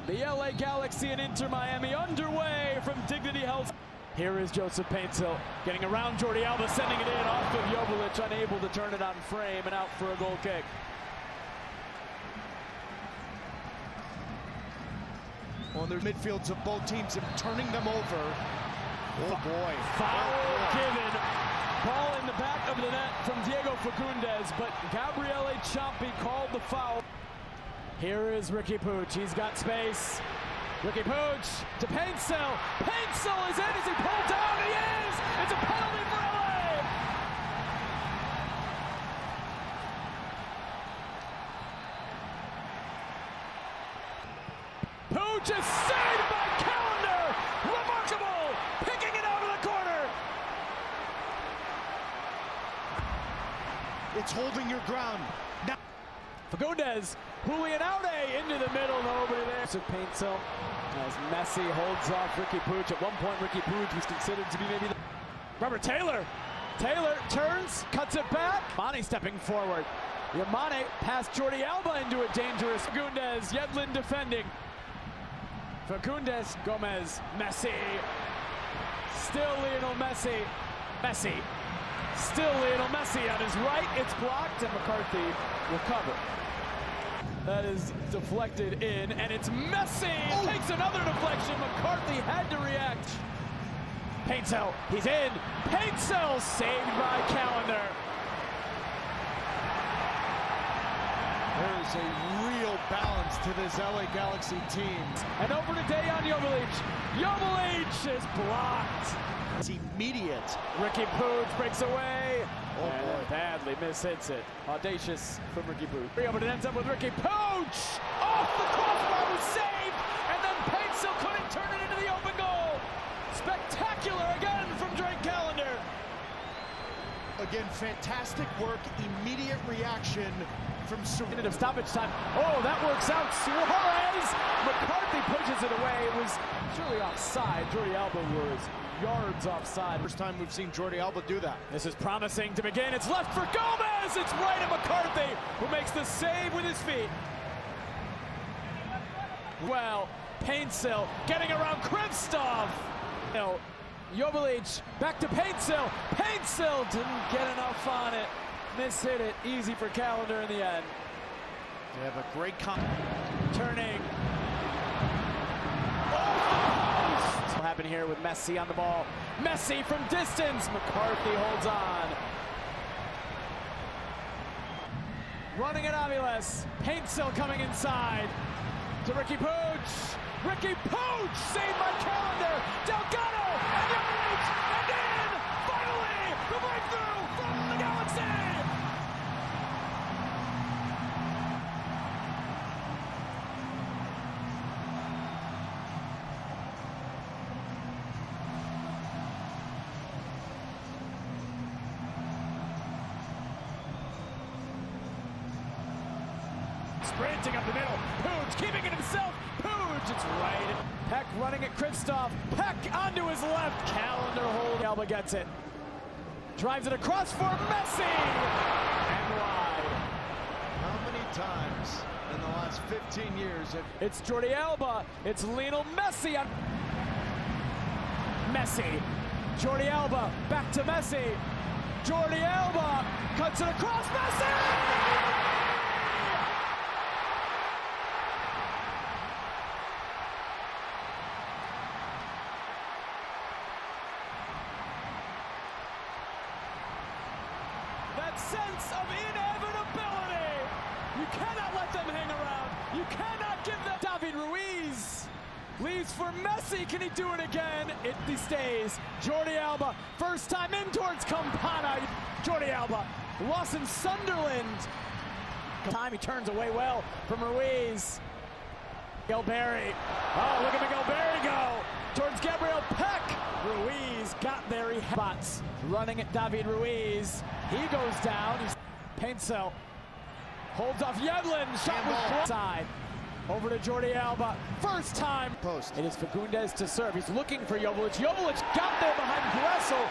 The LA Galaxy and Inter Miami underway from Dignity Health. Here is Joseph Paintsil getting around Jordi Alba, sending it in off of Joveljic, unable to turn it on frame and out for a goal kick. On their midfields of both teams and turning them over. Oh boy. Foul given. Ball in the back of the net from Diego Fagundes, but Gabriele Ciampi called the foul. Here is Riqui Puig. He's got space. Riqui Puig to Paintsil. Paintsil is in. Is he pulled down? He is. It's a penalty for LA. Puig is saved by Calendar. Remarkable. Picking it out of the corner. It's holding your ground. Now Fagundes, Julian Aude into the middle, nobody there. So Paintsil as Messi holds off Riqui Puig. At one point, Riqui Puig was considered to be maybe the... Robert Taylor. Taylor turns, cuts it back. Mane stepping forward. Mane past Jordi Alba into a dangerous Fagundes. Yedlin defending. Fagundes, Gomez, Messi. Still Lionel Messi. Messi. Still Lionel Messi on his right. It's blocked and McCarthy will cover. That is deflected in, and it's Messi. Oh. Takes another deflection. McCarthy had to react. Paintsil, he's in. Paintsil saved by Calendar. There's a real balance to this LA Galaxy team. And over to Dejan Joveljic. Joveljic is blocked. It's immediate. Riqui Puig breaks away. Oh boy. Badly mishits it. Audacious from Riqui Puig. But it ends up with Riqui Puig. Off the crossbar was saved. And then Paintsil couldn't turn it into the open goal. Spectacular again from Drake Calendar. Again, fantastic work. Immediate reaction from Minute of stoppage time. Oh, that works out. Suarez. McCarthy pushes it away. It was surely offside. Jordi Alba was yards offside. First time we've seen Jordi Alba do that. This is promising to begin. It's left for Gomez. It's right at McCarthy, who makes the save with his feet. Well, Paintsil getting around Kristoff. Joveljic back to Paintsil. Paintsil didn't get enough on it. Mishit it. Easy for Calendar in the end. They have a great turning. What happened here with Messi on the ball? Messi from distance. McCarthy holds on. Running at Aviles. Paintsil coming inside to Riqui Puig. Riqui Puig saved by Calendar. Delgado and Joveljic and in. Finally, the breakthrough from the Galaxy. Sprinting up the middle. Puig keeping it himself. Puig, it's right. Peck running at Kristoff. Peck onto his left. Calendar hold. Alba gets it. Drives it across for Messi. And wide. How many times in the last 15 years have... It's Jordi Alba. It's Lionel Messi on... Messi. Jordi Alba back to Messi. Jordi Alba cuts it across. Messi! That sense of inevitability. You cannot let them hang around. You cannot give them. David Ruiz leaves for Messi. Can he do it again? He stays. Jordi Alba, first time in towards Campana. Jordi Alba, lost in Sunderland. Time he turns away well from Ruiz. Miguel Berry. Oh, look at Miguel Berry go towards Gabriel Peck. Ruiz got there. He spots. Running at David Ruiz. He goes down. Paintsil holds off Yedlin. Shot was side. Over to Jordi Alba. First time. Post. It is Fagundes to serve. He's looking for Joveljic. Joveljic got there behind Gressel.